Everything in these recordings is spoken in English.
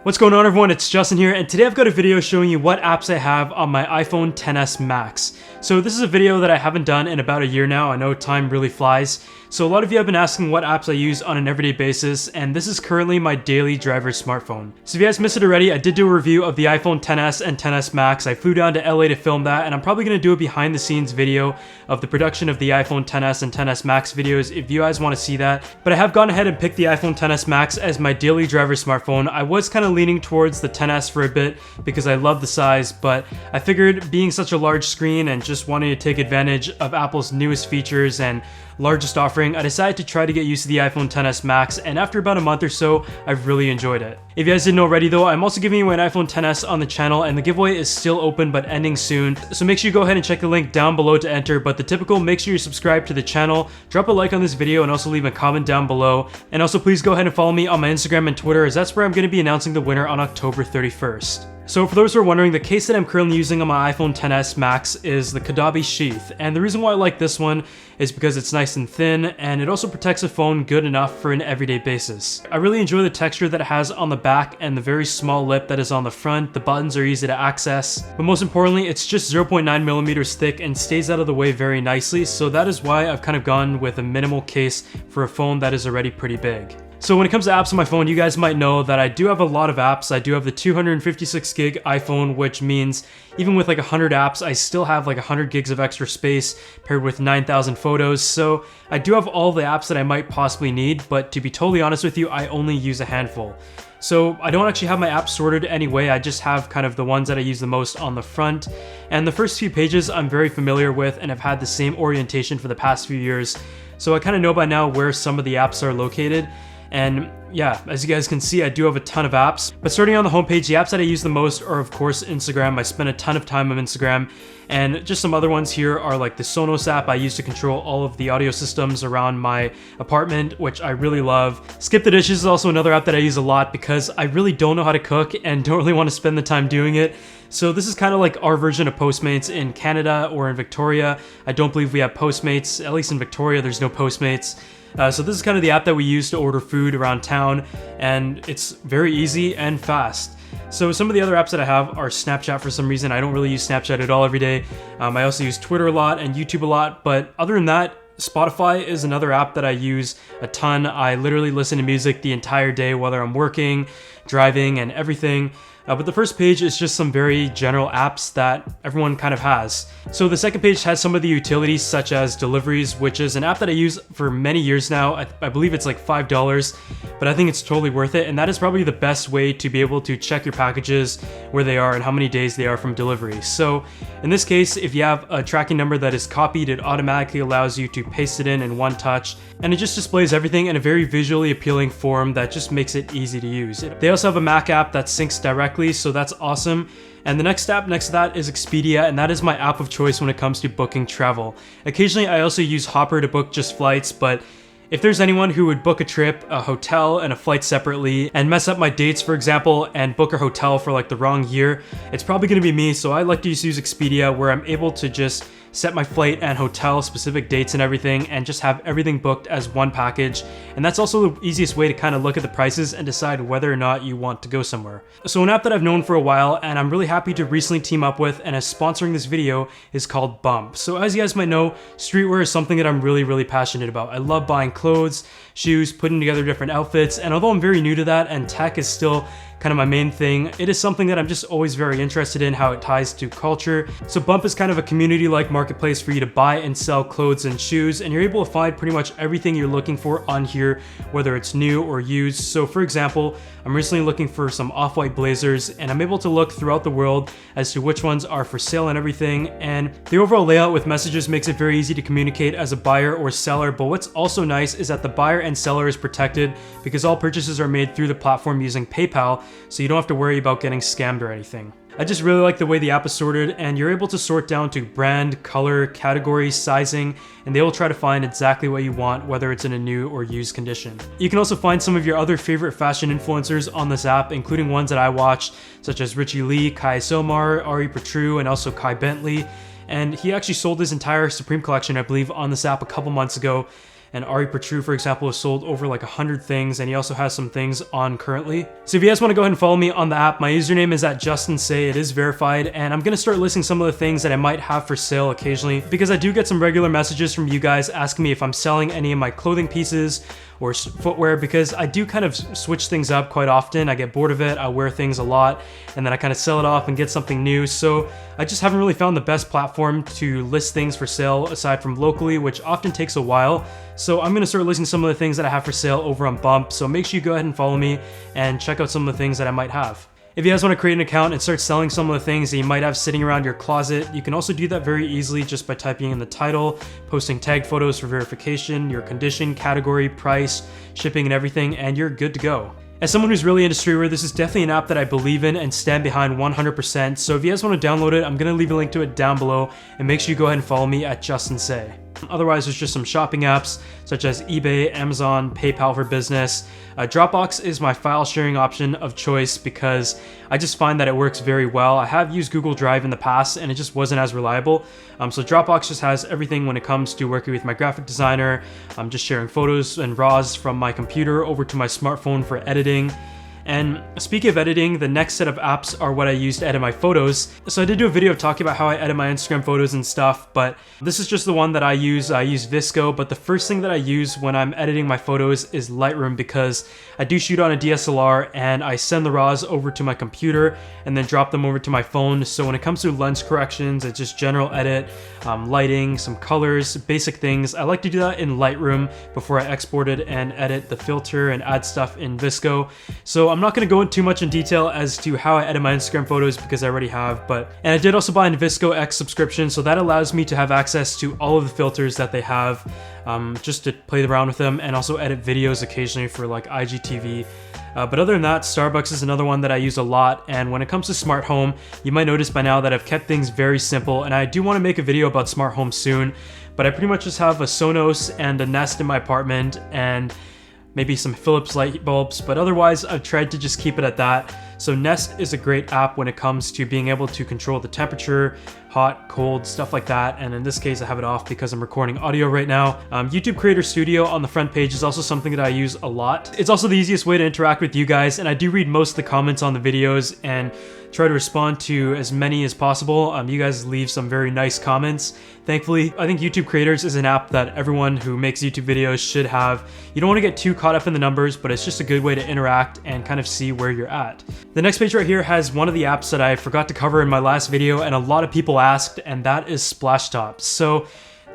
What's going on, everyone? It's Justin here, and today I've got a video showing you what apps I have on my iPhone XS Max. So this is a video that I haven't done in about a year now. I know time really flies. So a lot of you have been asking what apps I use on an everyday basis, and this is currently my daily driver smartphone. So if you guys missed it already, I did do a review of the iPhone XS and XS Max. I flew down to LA to film that, and I'm probably going to do a behind the scenes video of the production of the iPhone XS and XS Max videos if you guys want to see that. But I have gone ahead and picked the iPhone XS Max as my daily driver smartphone. I was kind of leaning towards the XS for a bit because I love the size, but I figured being such a large screen and just wanting to take advantage of Apple's newest features and largest offering, I decided to try to get used to the iPhone XS Max, and after about a month or so, I've really enjoyed it. If you guys didn't know already though, I'm also giving away an iPhone XS on the channel, and the giveaway is still open but ending soon, so make sure you go ahead and check the link down below to enter. But the typical, make sure you subscribe to the channel, drop a like on this video, and also leave a comment down below. And also please go ahead and follow me on my Instagram and Twitter, as that's where I'm going to be announcing the winner on October 31st. So for those who are wondering, the case that I'm currently using on my iPhone XS Max is the Kadabi sheath, and the reason why I like this one is because it's nice and thin, and it also protects the phone good enough for an everyday basis. I really enjoy the texture that it has on the back and the very small lip that is on the front. The buttons are easy to access, but most importantly, it's just 0.9 millimeters thick and stays out of the way very nicely, so that is why I've kind of gone with a minimal case for a phone that is already pretty big. So when it comes to apps on my phone, you guys might know that I do have a lot of apps. I do have the 256 gig iPhone, which means even with like 100 apps, I still have like 100 gigs of extra space paired with 9,000 photos. So I do have all the apps that I might possibly need, but to be totally honest with you, I only use a handful. So I don't actually have my apps sorted anyway. I just have kind of the ones that I use the most on the front. And the first few pages I'm very familiar with and have had the same orientation for the past few years. So I kind of know by now where some of the apps are located. And yeah, as you guys can see, I do have a ton of apps. But starting on the homepage, the apps that I use the most are of course Instagram. I spend a ton of time on Instagram. And just some other ones here are like the Sonos app I use to control all of the audio systems around my apartment, which I really love. Skip the Dishes is also another app that I use a lot because I really don't know how to cook and don't really want to spend the time doing it. So this is kind of like our version of Postmates in Canada or in Victoria. I don't believe we have Postmates, at least in Victoria there's no Postmates. So this is kind of the app that we use to order food around town, and it's very easy and fast. So some of the other apps that I have are Snapchat. For some reason, I don't really use Snapchat at all every day. I also use Twitter a lot and YouTube a lot, but other than that, Spotify is another app that I use a ton. I literally listen to music the entire day, whether I'm working, driving, and everything. But the first page is just some very general apps that everyone kind of has. So the second page has some of the utilities such as Deliveries, which is an app that I use for many years now. I believe it's like $5, but I think it's totally worth it. And that is probably the best way to be able to check your packages, where they are and how many days they are from delivery. So in this case, if you have a tracking number that is copied, it automatically allows you to paste it in one touch. And it just displays everything in a very visually appealing form that just makes it easy to use. They also have a Mac app that syncs directly, so that's awesome. And the next app next to that is Expedia, and that is my app of choice when it comes to booking travel. Occasionally I also use Hopper to book just flights, but if there's anyone who would book a trip, a hotel, and a flight separately and mess up my dates, for example, and book a hotel for like the wrong year, it's probably going to be me. So I like to just use Expedia, where I'm able to just set my flight and hotel specific dates and everything, and just have everything booked as one package. And that's also the easiest way to kind of look at the prices and decide whether or not you want to go somewhere. So an app that I've known for a while and I'm really happy to recently team up with and is sponsoring this video is called Bump. So as you guys might know, streetwear is something that I'm really passionate about. I love buying clothes, shoes, putting together different outfits, and although I'm very new to that and tech is still kind of my main thing, it is something that I'm just always very interested in, how it ties to culture. So Bump is kind of a community-like marketplace for you to buy and sell clothes and shoes, and you're able to find pretty much everything you're looking for on here, whether it's new or used. So for example, I'm recently looking for some off-white blazers, and I'm able to look throughout the world as to which ones are for sale and everything. And the overall layout with messages makes it very easy to communicate as a buyer or seller. But what's also nice is that the buyer and seller is protected because all purchases are made through the platform using PayPal, so you don't have to worry about getting scammed or anything. I just really like the way the app is sorted, and you're able to sort down to brand, color, category, sizing, and they will try to find exactly what you want, whether it's in a new or used condition. You can also find some of your other favorite fashion influencers on this app, including ones that I watch, such as Richie Lee, Kai Somar, Ari Petru, and also Kai Bentley. And he actually sold his entire Supreme collection, I believe, on this app a couple months ago. And Ari Protru, for example, has sold over like 100 things, and he also has some things on currently. So if you guys want to go ahead and follow me on the app, my username is @JustinSay. It is verified, and I'm gonna start listing some of the things that I might have for sale occasionally, because I do get some regular messages from you guys asking me if I'm selling any of my clothing pieces or footwear, because I do kind of switch things up quite often. I get bored of it, I wear things a lot, and then I kind of sell it off and get something new. So I just haven't really found the best platform to list things for sale aside from locally, which often takes a while. So I'm gonna start listing some of the things that I have for sale over on Bump. So make sure you go ahead and follow me and check out some of the things that I might have. If you guys want to create an account and start selling some of the things that you might have sitting around your closet, you can also do that very easily just by typing in the title, posting tag photos for verification, your condition, category, price, shipping, and everything, and you're good to go. As someone who's really into streetwear, this is definitely an app that I believe in and stand behind 100%. So if you guys want to download it, I'm going to leave a link to it down below, and make sure you go ahead and follow me @JustinSay. Otherwise, there's just some shopping apps such as eBay, Amazon, PayPal for business. Dropbox is my file sharing option of choice because I just find that it works very well. I have used Google Drive in the past and it just wasn't as reliable. So Dropbox just has everything when it comes to working with my graphic designer. I'm just sharing photos and RAWs from my computer over to my smartphone for editing. And speaking of editing, the next set of apps are what I use to edit my photos. So I did do a video talking about how I edit my Instagram photos and stuff, but this is just the one that I use. I use Visco, but the first thing that I use when I'm editing my photos is Lightroom, because I do shoot on a DSLR and I send the RAWs over to my computer and then drop them over to my phone. So when it comes to lens corrections, it's just general edit, lighting, some colors, basic things. I like to do that in Lightroom before I export it and edit the filter and add stuff in Visco. So I'm not going to go into too much in detail as to how I edit my Instagram photos because I already have, and I did also buy a Visco X subscription, so that allows me to have access to all of the filters that they have, just to play around with them and also edit videos occasionally for like IGTV. But other than that, Starbucks is another one that I use a lot, and when it comes to smart home, you might notice by now that I've kept things very simple, and I do want to make a video about smart home soon, but I pretty much just have a Sonos and a Nest in my apartment, and maybe some Philips light bulbs, but otherwise I've tried to just keep it at that. So Nest is a great app when it comes to being able to control the temperature, hot, cold, stuff like that. And in this case, I have it off because I'm recording audio right now. YouTube Creator Studio on the front page is also something that I use a lot. It's also the easiest way to interact with you guys, and I do read most of the comments on the videos and try to respond to as many as possible. You guys leave some very nice comments, thankfully. I think YouTube Creators is an app that everyone who makes YouTube videos should have. You don't want to get too caught up in the numbers, but it's just a good way to interact and kind of see where you're at. The next page right here has one of the apps that I forgot to cover in my last video and a lot of people asked, and that is Splashtop. So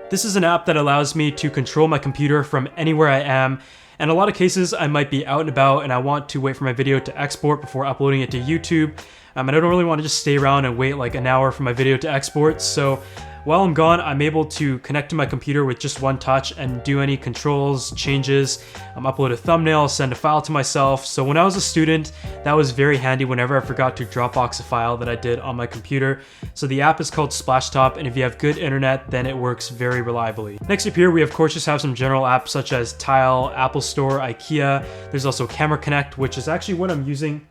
this is an app that allows me to control my computer from anywhere I am. In a lot of cases, I might be out and about and I want to wait for my video to export before uploading it to YouTube. And I don't really want to just stay around and wait like an hour for my video to export. So while I'm gone, I'm able to connect to my computer with just one touch and do any controls, changes, upload a thumbnail, send a file to myself. So when I was a student, that was very handy whenever I forgot to Dropbox a file that I did on my computer. So the app is called Splashtop, and if you have good internet, then it works very reliably. Next up here, we of course just have some general apps such as Tile, Apple Store, IKEA. There's also Camera Connect, which is actually what I'm using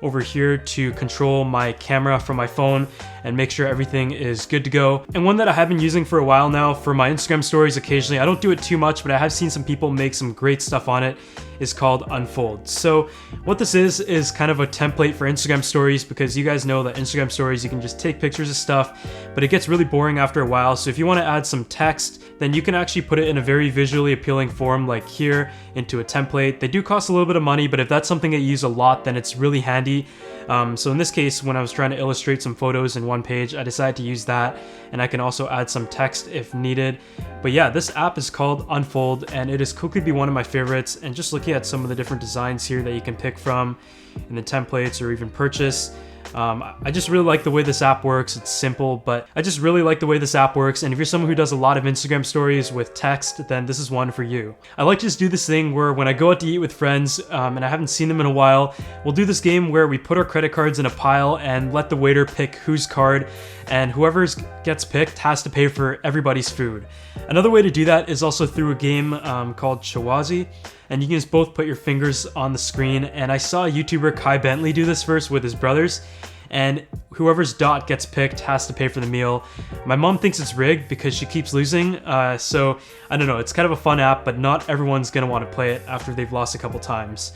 over here to control my camera from my phone and make sure everything is good to go. And one that I have been using for a while now for my Instagram stories occasionally, I don't do it too much, but I have seen some people make some great stuff on it, is called Unfold. So what this is kind of a template for Instagram stories, because you guys know that Instagram stories, you can just take pictures of stuff, but it gets really boring after a while. So if you want to add some text, then you can actually put it in a very visually appealing form like here into a template. They do cost a little bit of money, but if that's something that you use a lot, then it's really handy. So in this case, when I was trying to illustrate some photos in one page, I decided to use that, and I can also add some text if needed. But yeah, this app is called Unfold, and it has quickly be one of my favorites. And just looking at some of the different designs here that you can pick from in the templates or even purchase, I just really like the way this app works. It's simple, but I just really like the way this app works. And if you're someone who does a lot of Instagram stories with text, then this is one for you. I like to just do this thing where when I go out to eat with friends, and I haven't seen them in a while, we'll do this game where we put our credit cards in a pile and let the waiter pick whose card, and whoever gets picked has to pay for everybody's food. Another way to do that is also through a game called Shawazi, and you can just both put your fingers on the screen. And I saw YouTuber Kai Bentley do this first with his brothers, and whoever's dot gets picked has to pay for the meal. My mom thinks it's rigged because she keeps losing, so I don't know, it's kind of a fun app, but not everyone's gonna want to play it after they've lost a couple times.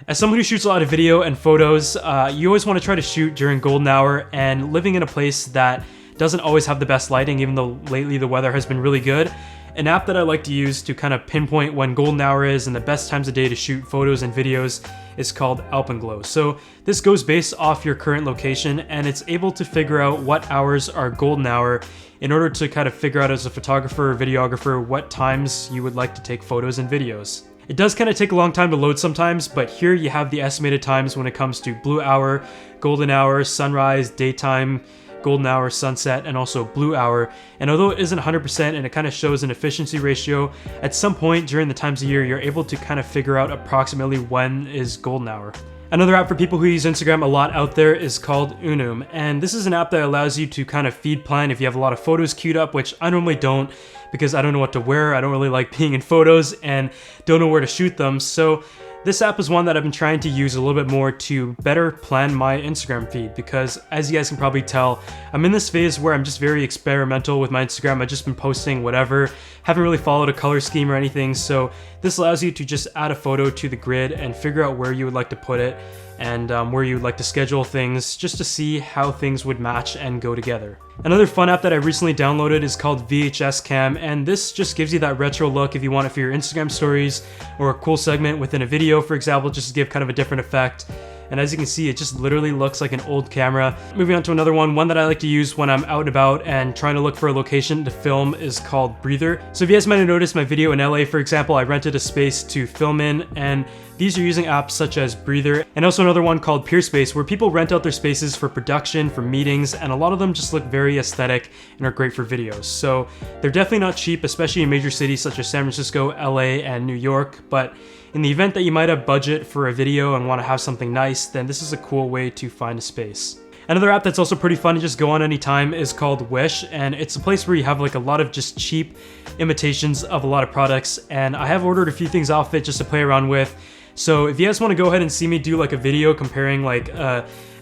As someone who shoots a lot of video and photos, you always want to try to shoot during golden hour, and living in a place that doesn't always have the best lighting, even though lately the weather has been really good. An app that I like to use to kind of pinpoint when golden hour is and the best times of day to shoot photos and videos is called Alpenglow. So this goes based off your current location, and it's able to figure out what hours are golden hour in order to kind of figure out as a photographer or videographer what times you would like to take photos and videos. It does kind of take a long time to load sometimes, but here you have the estimated times when it comes to blue hour, golden hour, sunrise, daytime, golden hour, sunset, and also blue hour. And although it isn't 100% and it kind of shows an efficiency ratio, at some point during the times of year, you're able to kind of figure out approximately when is golden hour. Another app for people who use Instagram a lot out there is called Unum, and this is an app that allows you to kind of feed plan if you have a lot of photos queued up, which I normally don't because I don't know what to wear. I don't really like being in photos and don't know where to shoot them. So this app is one that I've been trying to use a little bit more to better plan my Instagram feed, because as you guys can probably tell, I'm in this phase where I'm just very experimental with my Instagram. I've just been posting whatever, haven't really followed a color scheme or anything, so this allows you to just add a photo to the grid and figure out where you would like to put it and where you would like to schedule things, just to see how things would match and go together. Another fun app that I recently downloaded is called VHS Cam, and this just gives you that retro look if you want it for your Instagram stories or a cool segment within a video, for example, just to give kind of a different effect. And as you can see, it just literally looks like an old camera. Moving on to another one that I like to use when I'm out and about and trying to look for a location to film is called Breather. So if you guys might have noticed my video in LA, for example, I rented a space to film in, and these are using apps such as Breather, and also another one called Peerspace, where people rent out their spaces for production, for meetings, and a lot of them just look very aesthetic and are great for videos. So they're definitely not cheap, especially in major cities such as San Francisco, LA, and New York, but in the event that you might have budget for a video and want to have something nice, then this is a cool way to find a space. Another app that's also pretty fun to just go on anytime is called Wish, and it's a place where you have like a lot of just cheap imitations of a lot of products, and I have ordered a few things off it just to play around with. So if you guys want to go ahead and see me do like a video comparing like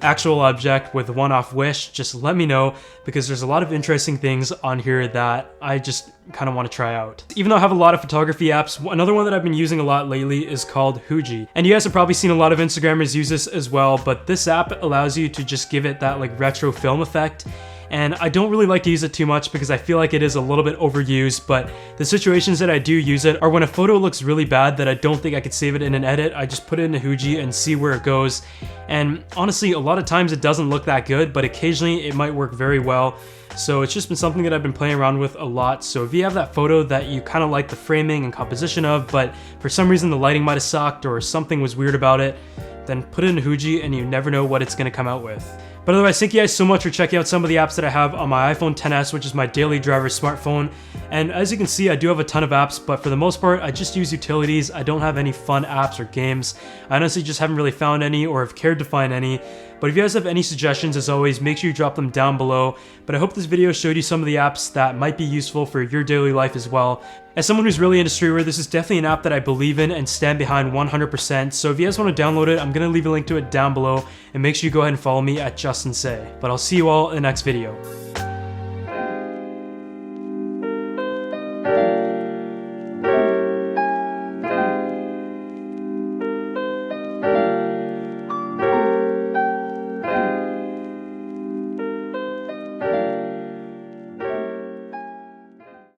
actual object with one off Wish, just let me know, because there's a lot of interesting things on here that I just kind of want to try out. Even though I have a lot of photography apps, another one that I've been using a lot lately is called Huji. And you guys have probably seen a lot of Instagrammers use this as well, but this app allows you to just give it that like retro film effect. And I don't really like to use it too much because I feel like it is a little bit overused, but the situations that I do use it are when a photo looks really bad that I don't think I could save it in an edit. I just put it into Huji and see where it goes. And honestly, a lot of times it doesn't look that good, but occasionally it might work very well. So it's just been something that I've been playing around with a lot. So if you have that photo that you kind of like the framing and composition of, but for some reason the lighting might have sucked or something was weird about it, then put it in Huji and you never know what it's going to come out with. But otherwise, thank you guys so much for checking out some of the apps that I have on my iPhone XS, which is my daily driver smartphone. And as you can see, I do have a ton of apps, but for the most part, I just use utilities. I don't have any fun apps or games. I honestly just haven't really found any or have cared to find any. But if you guys have any suggestions, as always, make sure you drop them down below. But I hope this video showed you some of the apps that might be useful for your daily life as well. As someone who's really into streetwear, this is definitely an app that I believe in and stand behind 100%. So if you guys want to download it, I'm going to leave a link to it down below. And make sure you go ahead and follow me at JustinSay. But I'll see you all in the next video.